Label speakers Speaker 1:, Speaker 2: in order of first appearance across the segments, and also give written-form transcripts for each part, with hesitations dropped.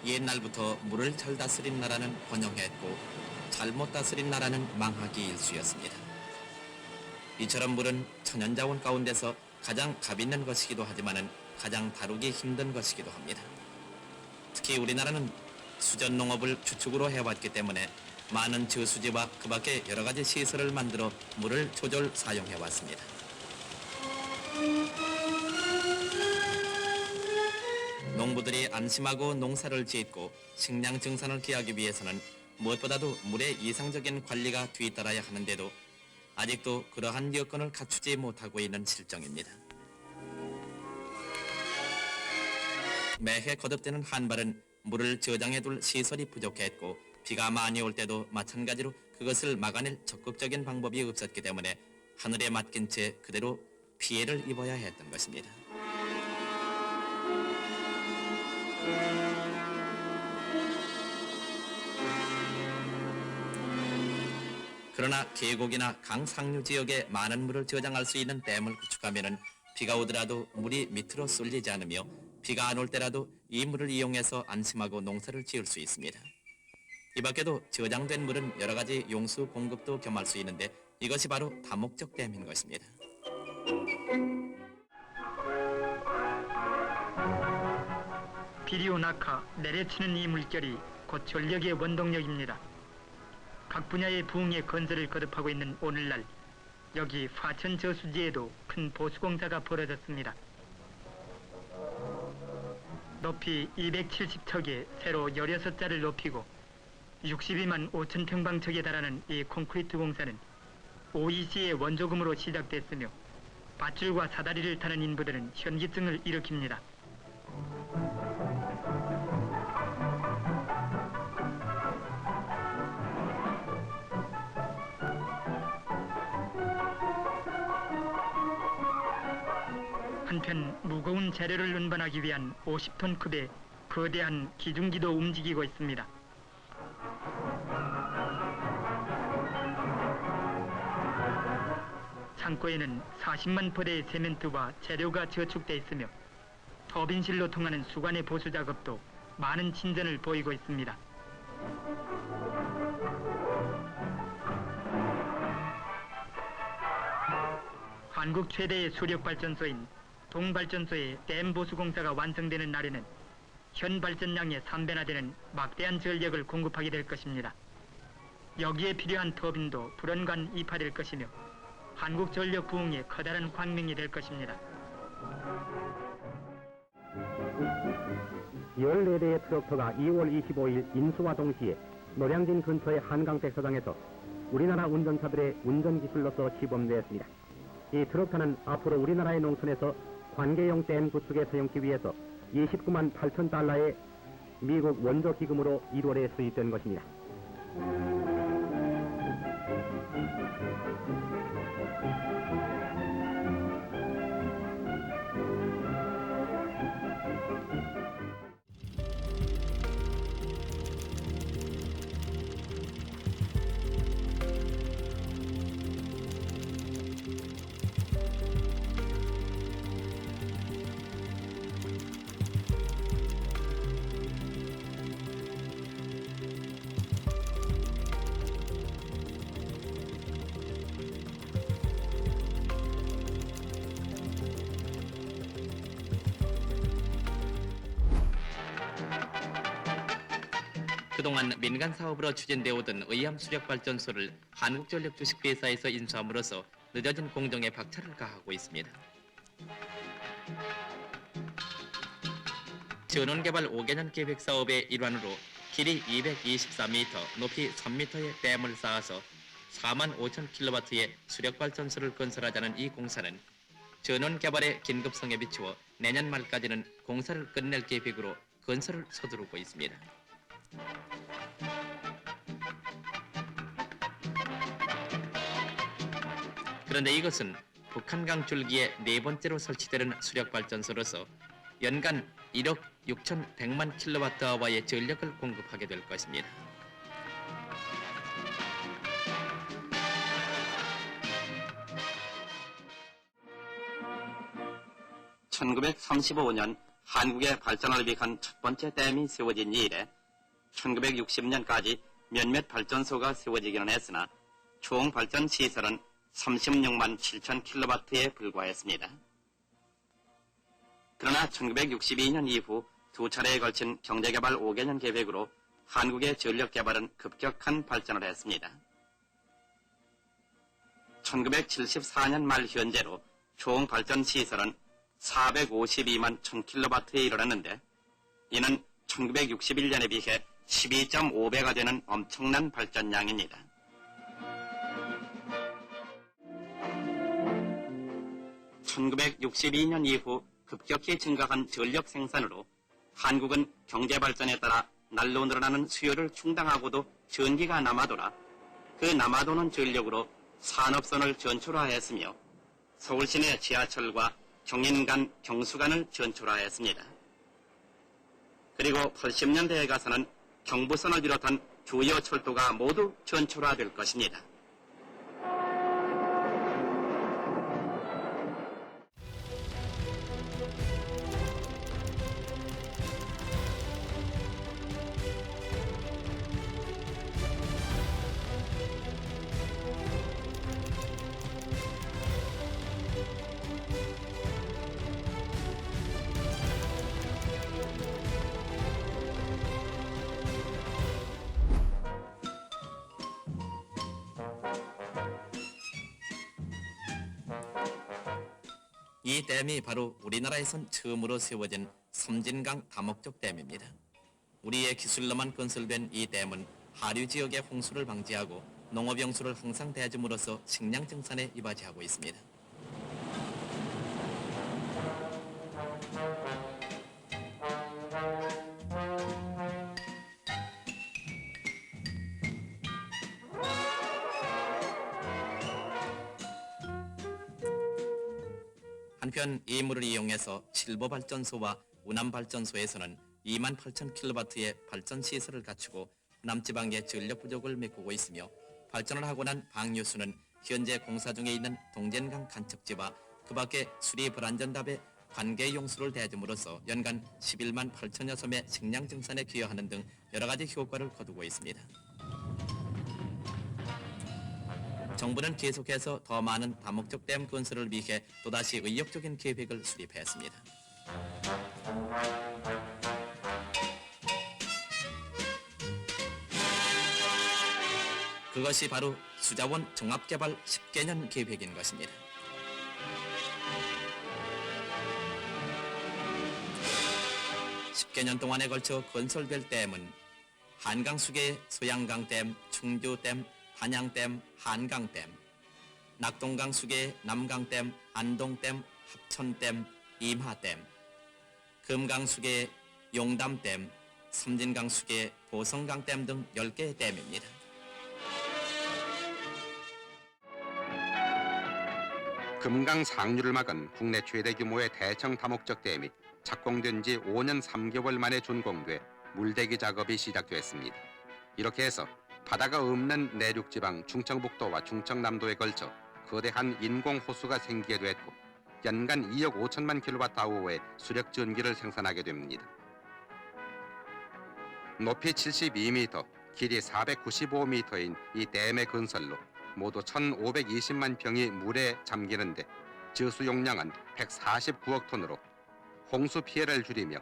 Speaker 1: 옛날부터 물을 잘 다스린 나라는 번영했고 잘못 다스린 나라는 망하기 일쑤였습니다. 이처럼 물은 천연자원 가운데서 가장 값 있는 것이기도 하지만 가장 다루기 힘든 것이기도 합니다. 특히 우리나라는 수전농업을 주축으로 해왔기 때문에 많은 저수지와 그 밖에 여러 가지 시설을 만들어 물을 조절 사용해왔습니다. 농부들이 안심하고 농사를 짓고 식량 증산을 기하기 위해서는 무엇보다도 물의 이상적인 관리가 뒤따라야 하는데도 아직도 그러한 여건을 갖추지 못하고 있는 실정입니다. 매해 거듭되는 한발은 물을 저장해둘 시설이 부족했고 비가 많이 올 때도 마찬가지로 그것을 막아낼 적극적인 방법이 없었기 때문에 하늘에 맡긴 채 그대로 피해를 입어야 했던 것입니다. 그러나 계곡이나 강 상류 지역에 많은 물을 저장할 수 있는 댐을 구축하면 비가 오더라도 물이 밑으로 쏠리지 않으며 비가 안 올 때라도 이 물을 이용해서 안심하고 농사를 지을 수 있습니다. 이 밖에도 저장된 물은 여러 가지 용수 공급도 겸할 수 있는데 이것이 바로 다목적 댐인 것입니다.
Speaker 2: 비료 낙하, 내려치는 이 물결이 곧 전력의 원동력입니다. 각 분야의 부흥의 건설을 거듭하고 있는 오늘날 여기 화천 저수지에도 큰 보수공사가 벌어졌습니다. 높이 270척에 새로 16자를 높이고 62만 5천 평방척에 달하는 이 콘크리트 공사는 OEC의 원조금으로 시작됐으며 밧줄과 사다리를 타는 인부들은 현기증을 일으킵니다. 한편 무거운 재료를 운반하기 위한 50톤급의 거대한 기중기도 움직이고 있습니다. 창고에는 40만 포대의 세멘트와 재료가 저축돼 있으며 터빈실로 통하는 수관의 보수 작업도 많은 진전을 보이고 있습니다. 한국 최대의 수력발전소인 동발전소의 댐 보수 공사가 완성되는 날에는 현 발전량의 3배나 되는 막대한 전력을 공급하게 될 것입니다. 여기에 필요한 터빈도 불언간 이파될 것이며 한국 전력 부흥의 커다란 광명이 될 것입니다.
Speaker 3: 14대의 트럭터가 2월 25일 인수와 동시에 노량진 근처의 한강백사장에서 우리나라 운전사들의 운전기술로서 시범되었습니다. 이 트럭터는 앞으로 우리나라의 농촌에서 관계용 댐 구축에 사용하기 위해서 29만 8천 달러의 미국 원조 기금으로 1월에 수입된 것입니다.
Speaker 1: 그동안 민간 사업으로 추진되어 오던 의암 수력발전소를 한국전력 주식회사에서 인수함으로써 늦어진 공정에 박차를 가하고 있습니다. 전원개발 5개년 계획 사업의 일환으로 길이 224m, 높이 3m의 댐을 쌓아서 4만 5천 킬로와트의 수력발전소를 건설하자는 이 공사는 전원개발의 긴급성에 비추어 내년 말까지는 공사를 끝낼 계획으로 건설을 서두르고 있습니다. 그런데 이것은 북한강 줄기에 네 번째로 설치되는 수력발전소로서 연간 1억 6,100만 킬로와트아워의 전력을 공급하게 될 것입니다. (1935년) 한국의 발전을 위한 첫 번째 댐이 세워진 이래 1960년까지 몇몇 발전소가 세워지기는 했으나 총 발전 시설은 36만 7천 킬로와트에 불과했습니다. 그러나 1962년 이후 두 차례에 걸친 경제개발 5개년 계획으로 한국의 전력 개발은 급격한 발전을 했습니다. 1974년 말 현재로 총 발전 시설은 452만 1000킬로와트에 이르렀는데 이는 1961년에 비해 12.5배가 되는 엄청난 발전량입니다. (1962년) 이후 급격히 증가한 전력 생산으로 한국은 경제 발전에 따라 날로 늘어나는 수요를 충당하고도 전기가 남아돌아 그 남아도는 전력으로 산업선을 전철화했으며 서울시내 지하철과 경인 간 경수간을 전철화했습니다. 그리고 80년대에 가서는 경부선을 비롯한 주요 철도가 모두 전철화될 것입니다. 이 댐이 바로 우리나라에선 처음으로 세워진 섬진강 다목적 댐입니다. 우리의 기술로만 건설된 이 댐은 하류 지역의 홍수를 방지하고 농업용수를 항상 대줌으로써 식량 생산에 이바지하고 있습니다. 한편 이 물을 이용해서 칠보발전소와 우남발전소에서는 2만 8천 킬로와트의 발전 시설을 갖추고 남지방의 전력 부족을 메꾸고 있으며 발전을 하고 난 방류수는 현재 공사 중에 있는 동젠강 간척지와 그 밖에 수리 불안전답에 관계 용수를 대줌으로써 연간 11만 8천여 섬의 식량 증산에 기여하는 등 여러 가지 효과를 거두고 있습니다. 정부는 계속해서 더 많은 다목적 댐 건설을 위해 또다시 의욕적인 계획을 수립했습니다. 그것이 바로 수자원 종합개발 10개년 계획인 것입니다. (10개년) 동안에 걸쳐 건설될 댐은 한강수계의 소양강댐, 충주댐, 한양댐, 한강댐, 낙동강 수계의 남강댐, 안동댐, 합천댐, 임하댐, 금강 수계의 용담댐, 섬진강 수계의 보성강댐 등 10개의 댐입니다.
Speaker 4: 금강 상류를 막은 국내 최대 규모의 대청 다목적 댐이 착공된 지 5년 3개월 만에 준공돼 물대기 작업이 시작됐습니다. 이렇게 해서 바다가 없는 내륙지방 충청북도와 충청남도에 걸쳐 거대한 인공호수가 생기게 됐고 연간 2억 5천만 킬로와트아워의 수력 전기를 생산하게 됩니다. 높이 72m, 길이 495m인 이 댐의 건설로 모두 1,520만 평이 물에 잠기는데 저수 용량은 149억 톤으로 홍수 피해를 줄이며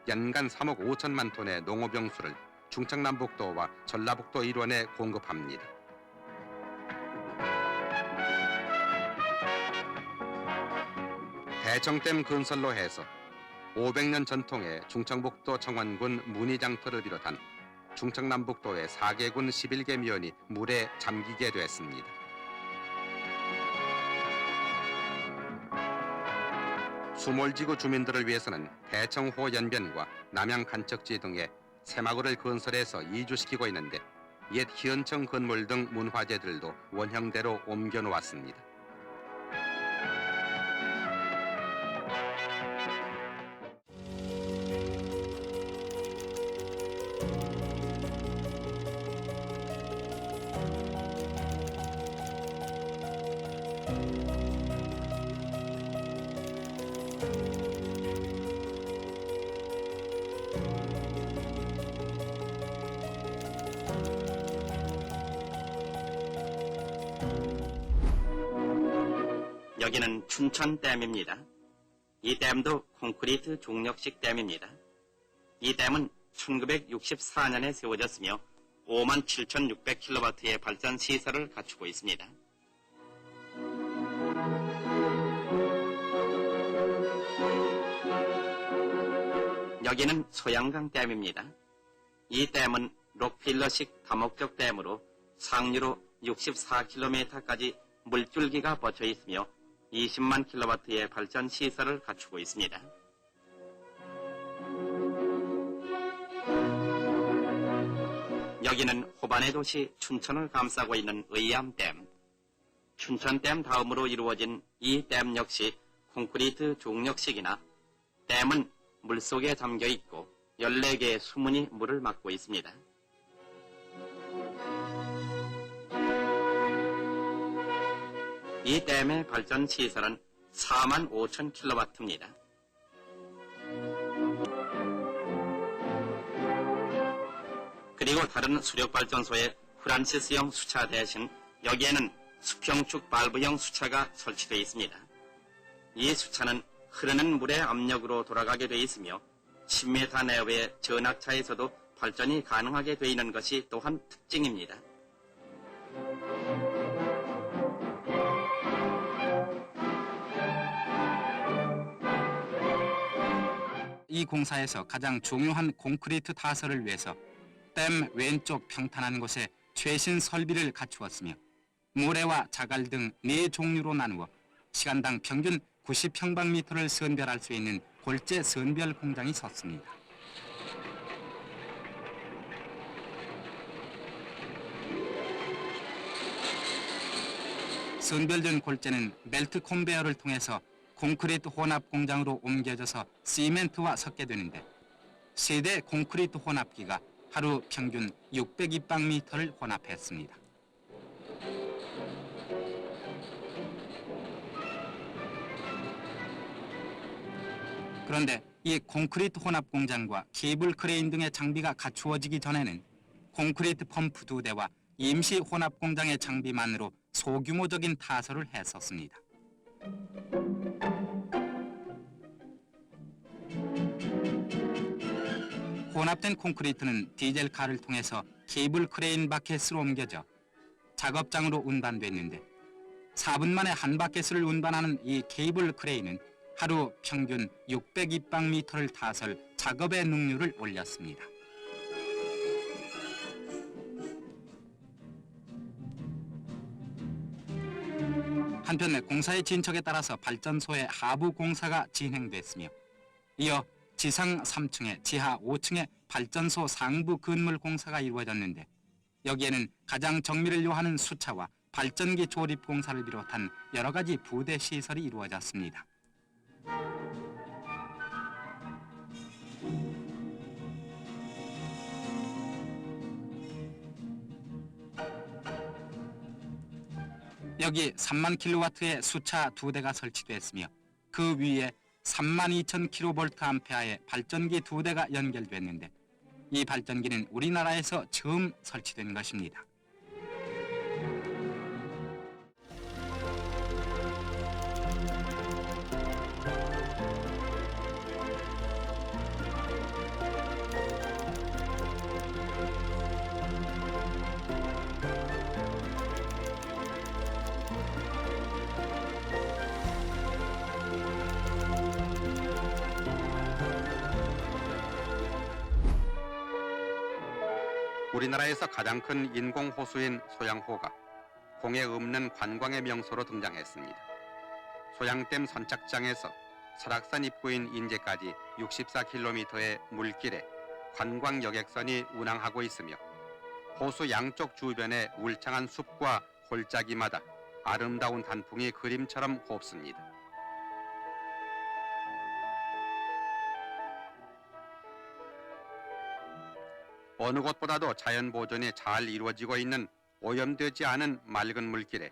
Speaker 4: 연간 3억 5천만 톤의 농업용수를 충청남북도와 전라북도 일원에 공급합니다. 대청댐 건설로 해서 500년 전통의 충청북도 청원군 문의장터를 비롯한 충청남북도의 4개군 11개 면이 물에 잠기게 됐습니다. 수몰지구 주민들을 위해서는 대청호 연변과 남양 간척지 등의 새마을을 건설해서 이주시키고 있는데 옛 희연청 건물 등 문화재들도 원형대로 옮겨놓았습니다.
Speaker 1: 여기는 춘천댐입니다. 이 댐도 콘크리트 중력식 댐입니다. 이 댐은 1964년에 세워졌으며 57,600kW의 발전 시설을 갖추고 있습니다. 여기는 소양강 댐입니다. 이 댐은 록필러식 다목적 댐으로 상류로 64km까지 물줄기가 뻗쳐 있으며 20만 킬로와트의 발전 시설을 갖추고 있습니다. 여기는 호반의 도시 춘천을 감싸고 있는 의암댐. 춘천댐 다음으로 이루어진 이 댐 역시 콘크리트 중력식이나 댐은 물속에 잠겨 있고 14개의 수문이 물을 막고 있습니다. 이 댐의 발전 시설은 45,000kW입니다. 그리고 다른 수력발전소의 프란시스형 수차 대신 여기에는 수평축 발브형 수차가 설치되어 있습니다. 이 수차는 흐르는 물의 압력으로 돌아가게 되어 있으며 10m 내외의 전압차에서도 발전이 가능하게 되어 있는 것이 또한 특징입니다.
Speaker 5: 이 공사에서 가장 중요한 콘크리트 타설을 위해서 댐 왼쪽 평탄한 곳에 최신 설비를 갖추었으며 모래와 자갈 등 4종류로 나누어 시간당 평균 90평방미터를 선별할 수 있는 골재 선별 공장이 섰습니다. 선별된 골재는 벨트 컨베어를 통해서 콘크리트 혼합 공장으로 옮겨져서 시멘트와 섞게 되는데 세대 콘크리트 혼합기가 하루 평균 602방미터를 혼합했습니다. 그런데 이 콘크리트 혼합 공장과 케이블 크레인 등의 장비가 갖추어지기 전에는 콘크리트 펌프 2대와 임시 혼합 공장의 장비만으로 소규모적인 타설을 했었습니다. 혼합된 콘크리트는 디젤카를 통해서 케이블 크레인 바켓으로 옮겨져 작업장으로 운반됐는데 4분 만에 한 바켓을 운반하는 이 케이블 크레인은 하루 평균 602방미터를 타설 작업의 능률을 올렸습니다. 한편 공사의 진척에 따라서 발전소의 하부 공사가 진행됐으며 이어 지상 3층에 지하 5층에 발전소 상부 건물 공사가 이루어졌는데 여기에는 가장 정밀을 요하는 수차와 발전기 조립 공사를 비롯한 여러 가지 부대 시설이 이루어졌습니다. 여기 3만 킬로와트의 수차 2대가 설치됐으며 그 위에 32,000kVA의 발전기 2대가 연결됐는데 이 발전기는 우리나라에서 처음 설치된 것입니다.
Speaker 4: 우리나라에서 가장 큰 인공호수인 소양호가 공에 없는 관광의 명소로 등장했습니다. 소양댐 선착장에서 설악산 입구인 인제까지 64km의 물길에 관광 여객선이 운항하고 있으며 호수 양쪽 주변에 울창한 숲과 골짜기마다 아름다운 단풍이 그림처럼 곱습니다. 어느 곳보다도 자연 보존이 잘 이루어지고 있는 오염되지 않은 맑은 물길에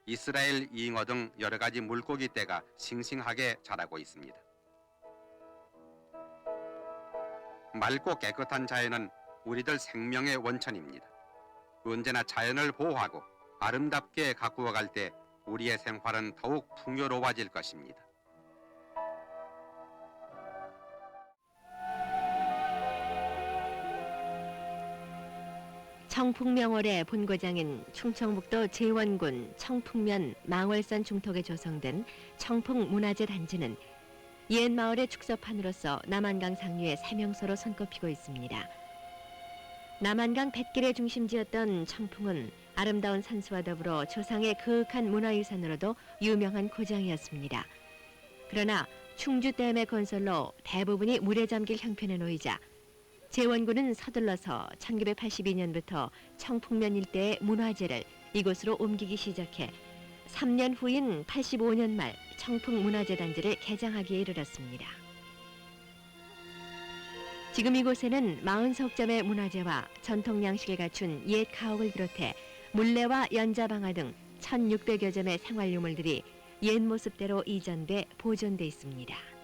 Speaker 4: 이스라엘 잉어 등 여러 가지 물고기 떼가 싱싱하게 자라고 있습니다. 맑고 깨끗한 자연은 우리들 생명의 원천입니다. 언제나 자연을 보호하고 아름답게 가꾸어 갈 때 우리의 생활은 더욱 풍요로워질 것입니다.
Speaker 6: 청풍명월의 본고장인 충청북도 제원군 청풍면 망월산 중턱에 조성된 청풍문화재 단지는 옛 마을의 축소판으로서 남한강 상류의 세명소로 손꼽히고 있습니다. 남한강 뱃길의 중심지였던 청풍은 아름다운 산수와 더불어 조상의 그윽한 문화유산으로도 유명한 고장이었습니다. 그러나 충주댐의 건설로 대부분이 물에 잠길 형편에 놓이자 제원군은 서둘러서 1982년부터 청풍면 일대의 문화재를 이곳으로 옮기기 시작해 3년 후인 85년 말 청풍문화재 단지를 개장하기에 이르렀습니다. 지금 이곳에는 40석점의 문화재와 전통 양식을 갖춘 옛 가옥을 비롯해 물레와 연자방아 등 1600여 점의 생활유물들이 옛 모습대로 이전돼 보존돼 있습니다.